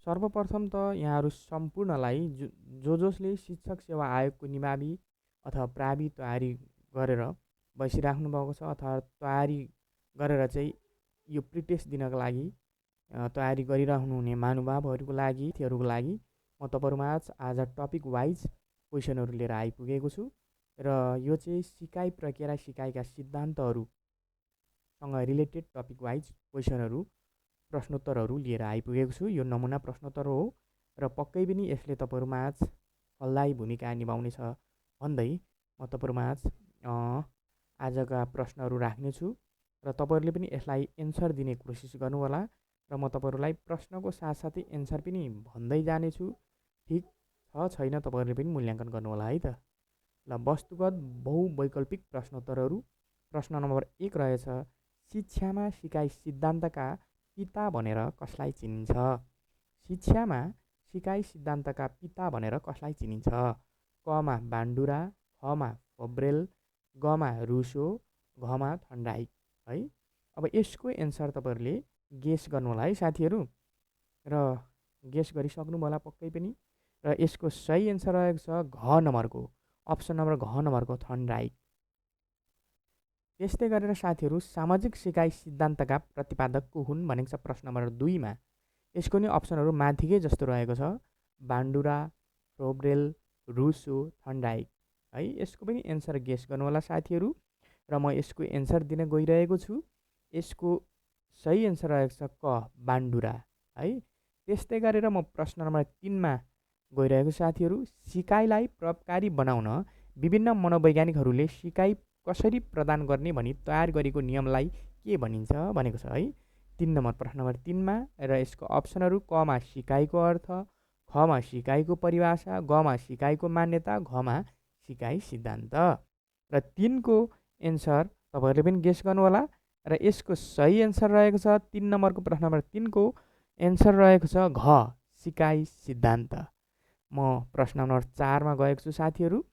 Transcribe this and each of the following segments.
सर्वप्रथम त यहाँहरू सम्पूर्णलाई जसले शिक्षक सेवा आयोगको निमावि अथवा प्रावि तयारी गरेर बसिराख्नु भएको छ अथवा तयारी गरेर चाहिँ यो प्रिटेस्ट दिनको लागि तयारी गरिरहनुहुने महानुभावहरूको लागि म तपाईँहरूमाझ आज टपिक वाइज क्वेसनहरू लिएर आइपुगेको छु र यो चाहिँ सिकाइ प्रक्रिया सिकाइका सिद्धान्तहरूसँग रिलेटेड टपिक वाइज क्वेसनहरू प्रश्नोत्तरहरू लिएर आइपुगेको छु। यो नमुना प्रश्नोत्तर हो र पक्कै पनि यसले तपाईँहरूमाझ फलदायी भूमिका निभाउनेछ भन्दै म तपाईँहरूमाझ आजका प्रश्नहरू राख्नेछु र तपाईँहरूले पनि यसलाई एन्सर दिने कोसिस गर्नुहोला र म तपाईँहरूलाई प्रश्नको साथसाथै एन्सर पनि भन्दै जानेछु। ठिक छ छैन तपाईँहरूले पनि मूल्याङ्कन गर्नुहोला है त। ल वस्तुगत बहुवैकल्पिक प्रश्नोत्तरहरू। प्रश्न नम्बर 1 रहेछ, शिक्षामा सिकाइ सिद्धान्तका पिता भनेर कसलाई चिनिन्छ? शिक्षामा सिकाइ सिद्धान्तका पिता भनेर कसलाई चिनिन्छ? कमा बान्डुरा, खमा फोब्रेल, गमा रुसो, घमा थन्डाइक है। अब यसको एन्सर तपाईँहरूले गेस गर्नुहोला है साथीहरू र गेस गरिसक्नु होला पक्कै पनि। र यसको सही एन्सर रहेको छ घ नम्बरको, अप्सन नम्बर घ नम्बरको थन्डाइक। त्यस्तै गरेर साथीहरू सामाजिक सिकाइ सिद्धान्तका प्रतिपादक को हुन् भनेको छ प्रश्न नम्बर 2 मा। यसको नि अप्सनहरू माथिकै जस्तो रहेको छ, बान्डुरा, फोब्रेल, रुसो, थन्डाइक है। यसको पनि एन्सर गेस गर्नुहोला साथीहरू र म यसको एन्सर दिन गइरहेको छु। यसको सही एन्सर रहेको छ क बान्डुरा है। त्यस्तै गरेर म प्रश्न नम्बर 3 मा गइरहेको साथीहरू, सिकाइलाई प्रभावकारी बनाउन विभिन्न मनोवैज्ञानिकहरूले सिकाइ कसरी प्रदान गर्ने भनी तयार गरेको नियमलाई के भनिन्छ भनेको छ है। 3 नम्बर प्रश्न नम्बर 3 मा र यसको अप्सनहरू कमा सिकाइको अर्थ, खमा सिकाइको परिभाषा, गमा सिकाइको मान्यता, घमा सिकाइ सिद्धान्त। र 3 को एन्सर तपाईँहरूले पनि गेस गर्नुहोला र यसको सही एन्सर रहेको छ 3 नम्बरको प्रश्न नम्बर 3 को एन्सर रहेको छ घ सिकाइ सिद्धान्त। म प्रश्न नम्बर 4 मा गएको छु साथीहरू।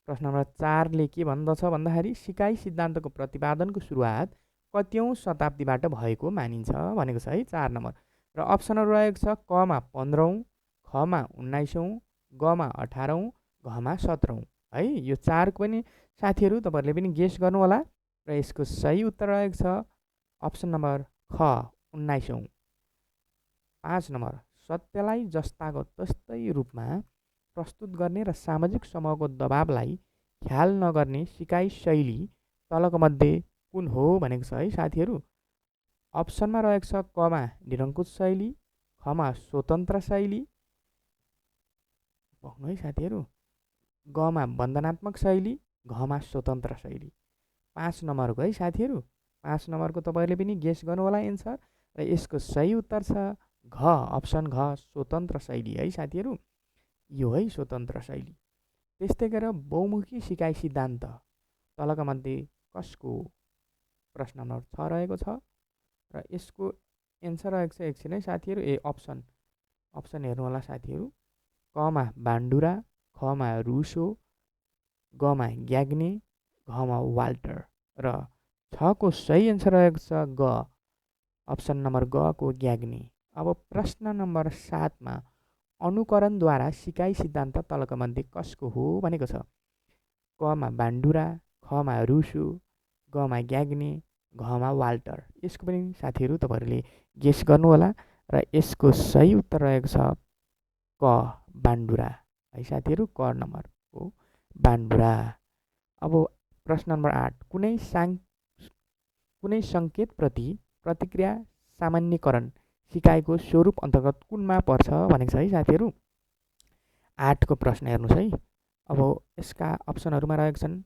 प्रश्न नम्बर 4 ले के भन्दछ भन्दाखेरि सिकाइ सिद्धान्तको प्रतिपादनको सुरुवात कतिौं शताब्दीबाट भएको मानिन्छ भनेको छ है 4 नम्बर। र अप्सनहरू रहेको छ कमा 15औं, खमा 19औं, गमा 18औं, घमा 17औं है। यो 4 को पनि साथीहरू तपाईँहरूले पनि गेस गर्नुहोला र यसको सही उत्तर रहेको छ अप्सन नम्बर ख 19औं। 5 नम्बर, सत्यलाई जस्ताको तस्तै रूपमा प्रस्तुत गर्ने र सामाजिक समूहको दबावलाई ख्याल नगर्ने सिकाइ शैली तलको मध्ये कुन हो भनेको छ है साथीहरू। अप्सनमा रहेको छ कमा निरङ्कुश शैली, खमा स्वतन्त्र शैली भन्नु है साथीहरू, गमा बन्धनात्मक शैली, घमा स्वतन्त्र शैली। 5 नम्बरको है साथीहरू। 5 नम्बरको तपाईँहरूले पनि गेस गर्नुहोला एन्सर र यसको सही उत्तर छ घ अप्सन घ स्वतन्त्र शैली है साथीहरू। यो है स्वतन्त्र शैली। त्यस्तै गरेर बहुमुखी सिकाइ सिद्धान्त तलका मध्ये कसको? प्रश्न नम्बर 6 रहेको छ र यसको एन्सर रहेको छ एकछिन है साथीहरू। अप्सन हेर्नु होला साथीहरू, कमा बान्डुरा, खमा रुसो, गमा ग्याग्ने, घमा वाल्टर। र 6 को सही एन्सर रहेको छ ग अप्सन नम्बर ग को ग्याग्ने। अब प्रश्न नम्बर 7 मा अनुकरणद्वारा सिकाइ सिद्धान्त तलका मध्ये कसको हो भनेको छ? कमा बान्डुरा, खमा रुसो, गमा ग्याग्ने, घमा वाल्टर। यसको पनि साथीहरू तपाईँहरूले गेस गर्नुहोला र यसको सही उत्तर रहेको छ क बान्डुरा है साथीहरू, क नम्बर हो बान्डुरा। अब प्रश्न नम्बर 8, कुनै सङ्केतप्रति प्रतिक्रिया सामान्यकरण सिकाइको स्वरूप अन्तर्गत कुनमा पर्छ भनेको छ है साथीहरू। 8 को प्रश्न हेर्नुहोस् है। अब यसका अप्सनहरूमा रहेको छन्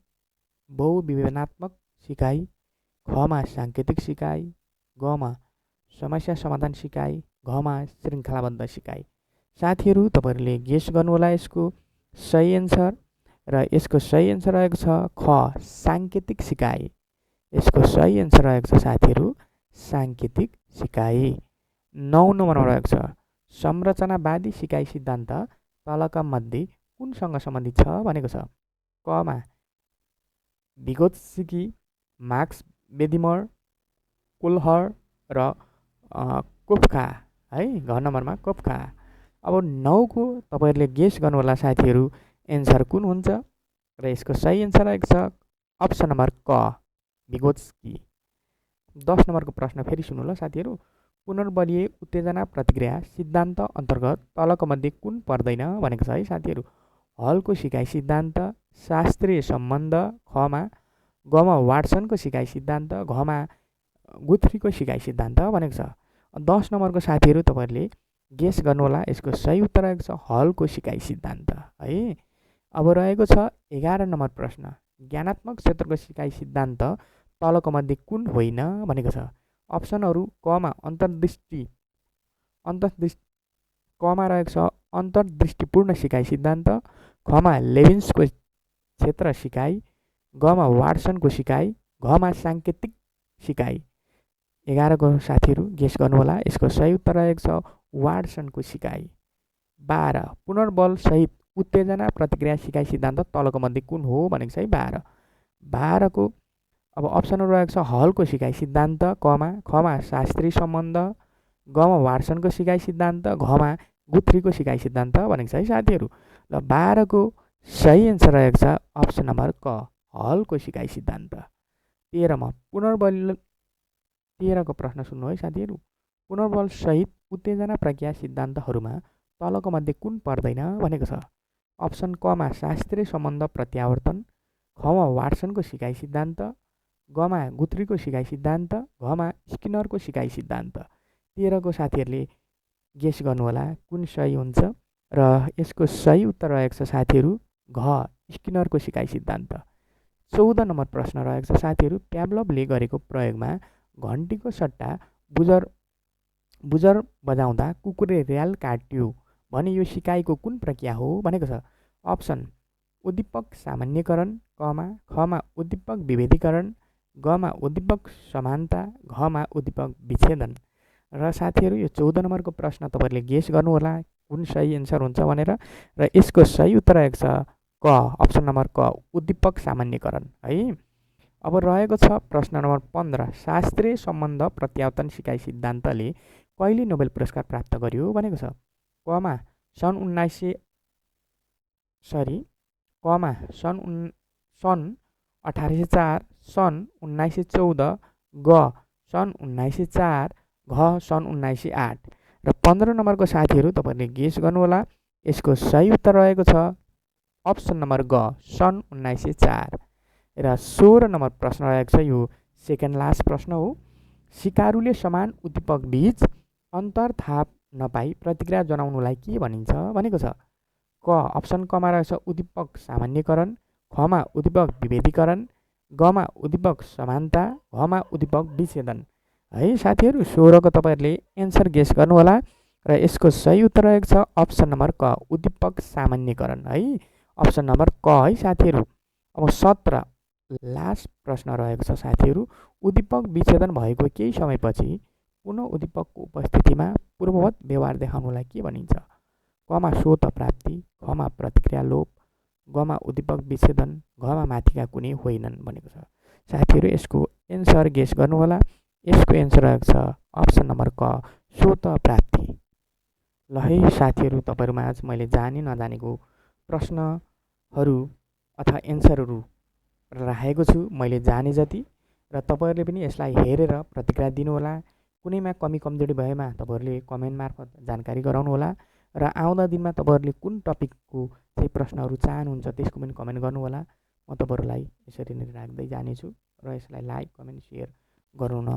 बहुविवेचनात्मक सिकाइ, खमा साङ्केतिक सिकाइ, गमा समस्या समाधान सिकाइ, घमा श्रृङ्खलाबद्ध सिकाइ। साथीहरू तपाईँहरूले गेस गर्नुहोला यसको सही एन्सर र यसको सही एन्सर रहेको छ ख साङ्केतिक सिकाइ। यसको सही एन्सर रहेको छ साथीहरू साङ्केतिक सिकाइ। 9 नम्बरमा रहेको छ संरचनावादी सिकाइ सिद्धान्त तलका मध्ये कुनसँग सम्बन्धित छ भनेको छ? कमा भिगोत्स्की, मार्क्स बेदिमर, कोल्हर र कोफ्का है। घ नम्बरमा कोफ्का। अब 9 को तपाईहरुले गेस गर्नु होला साथीहरु एन्सर कुन हुन्छ र यसको सही एन्सर आएको छ अप्सन नम्बर क भिगोत्स्की। 10 नम्बरको प्रश्न फेरि सुन्नु ल साथीहरु। पुनर्बलीय उत्तेजना प्रतिक्रिया सिद्धान्त अन्तर्गत तलको मध्ये कुन पर्दैन भनेको छ है साथीहरु। हलको सिकाइ सिद्धान्त, शास्त्रीय सम्बन्ध, खमा गमा वाटसनको सिकाइ सिद्धान्त, घमा गुथ्रीको सिकाइ सिद्धान्त भनेको छ। 10 नम्बरको साथीहरु तपाईहरुले गेस गर्नु होला। यसको सही उत्तर आएको छ हलको सिकाइ सिद्धान्त है। अब रहेको छ 11 नम्बर प्रश्न। ज्ञानात्मक क्षेत्रको सिकाइ सिद्धान्त तलको मध्ये कुन होइन भनेको छ। अप्सनहरु कमा कमा रहेको छ अन्तर्दृष्टिपूर्ण सिकाइ सिद्धान्त, खमा लेभिन्सको क्षेत्र सिकाइ, गमा वाटसनको सिकाइ, घमा सांकेतिक सिकाइ। 11 को साथीहरु गेस गर्नु होला। यसको सही उत्तर रहेको छ वाटसनको सिकाइ। 12 पुनर्बल सहित उत्तेजना प्रतिक्रिया सिकाइ सिद्धान्त तलको मध्ये कुन हो भनेको छ है। 12 को अब अप्सनहरु रहेको छ हलको सिकाइ सिद्धान्त, कमा खमा शास्त्रीय सम्बन्ध, गमा वाटसनको सिकाइ सिद्धान्त, घमा गुथ्रीको सिकाइ सिद्धान्त भनेको छ है साथीहरु। ल 12 को सही एन्सर रहेको छ अप्सन नम्बर क हलको सिकाइ सिद्धान्त। 13 मा पुनर्बल 13 को प्रश्न सुन्नु है साथीहरु। पुनर्बल सहित उत्तेजना प्रक्रिया सिद्धान्तहरुमा तलको मध्ये कुन पर्दैन भनेको छ। अप्सन कमा शास्त्रीय सम्बन्ध प्रत्यावर्तन, खमा वाटसनको सिकाइ सिद्धान्त, गमा गुथ्रीको सिकाइ सिद्धान्त, घमा स्किनरको सिकाइ सिद्धान्त। 13 को साथीहरुले गेस गर्नु होला कुन सही हुन्छ र यसको सही उत्तर रहेको छ साथीहरु घ स्किनरको सिकाइ सिद्धान्त। 14 नम्बर प्रश्न रहेको छ साथीहरु। प्याभलोभले गरेको प्रयोगमा घण्टीको सट्टा बुजर बजाउँदा कुकुरले र्याल काट्यो भने यो सिकाइको कुन प्रक्रिया हो भनेको छ। अप्सन उद्दीपक सामान्यकरण, कमा खमा उद्दीपक विभेदीकरण, गमा उद्दीपक समानता, घमा उद्दीपक विच्छेदन। र साथीहरु यो 14 नम्बरको प्रश्न तपाईहरुले गेस गर्नु होला कुन सही एन्सर हुन्छ भनेर र यसको सही उत्तर आएको छ क अप्सन नम्बर क उद्दीपक सामान्यकरण है। अब रहेको छ प्रश्न नम्बर 15 शास्त्रीय सम्बन्ध प्रत्यावर्तन सिकाइ सिद्धान्तले कहिले नोबेल पुरस्कार प्राप्त गर्यो भनेको छ। कमा सन् 1804, सन् 1914, ग सन् 1904, घ सन् 1908। र 15 नम्बरको साथीहरु तपाईहरुले गेस गर्नु होला। यसको सही उत्तर रहेको छ अप्सन नम्बर ग सन् 1904। र 16 नम्बर प्रश्न रहेको छ यो सेकेन्ड लास्ट प्रश्न हो। सिकारुले समान उद्दीपक बीच अन्तर थाहा नपाई प्रतिक्रिया जनाउनुलाई के भनिन्छ भनेको छ। क अप्सन कमा रहेको छ उद्दीपक सामान्यकरण, खमा उद्दीपक विभेदीकरण, गमा उद्दीपक समानता, घमा उद्दीपक विच्छेदन है साथीहरु। 16 को तपाईहरुले एन्सर गेस गर्नु होला र यसको सही उत्तर रहेको छ अप्सन नम्बर क उद्दीपक सामान्यकरण है। अप्सन नम्बर क है साथीहरु। अब 17 लास्ट प्रश्न रहेको छ साथीहरु। उद्दीपक विच्छेदन भएको केही समयपछि पुनः उद्दीपकको उपस्थितिमा पूर्ववत व्यवहार देखाउनुलाई के भनिन्छ। कमा स्वत प्राप्ति, खमा प्रतिक्रिया लोप, गमा उद्दीपक विच्छेदन, घमा माथिका कुनै होइनन् भनेको छ। साथीहरु यसको एन्सर गेस गर्नु होला। यसको एन्सर रहेको छ अप्सन नम्बर क स्वत प्राप्ति। ल है साथीहरु तपाईहरुमा आज मैले जाने नजानेको प्रश्नहरु अथवा एन्सरहरु राखेको छु मैले जाने जति र तपाईहरुले पनि यसलाई हेरेर प्रतिक्रिया दिनु होला। कुनैमा कमी कमजोरी भएमा तपाईहरुले कमेन्ट मार्फत जानकारी गराउनु होला र आउँदा दिनमा तपाईहरुले कुन टपिकको चाहिँ प्रश्नहरु चाहनुहुन्छ त्यसको पनि कमेन्ट गर्नु होला। म तपाईहरुलाई यसरी नै राख्दै जानेछु र यसलाई लाइक कमेन्ट शेयर गराउन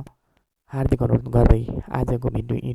हार्दिक अनुरोध गर्दै आजको भिडियो यही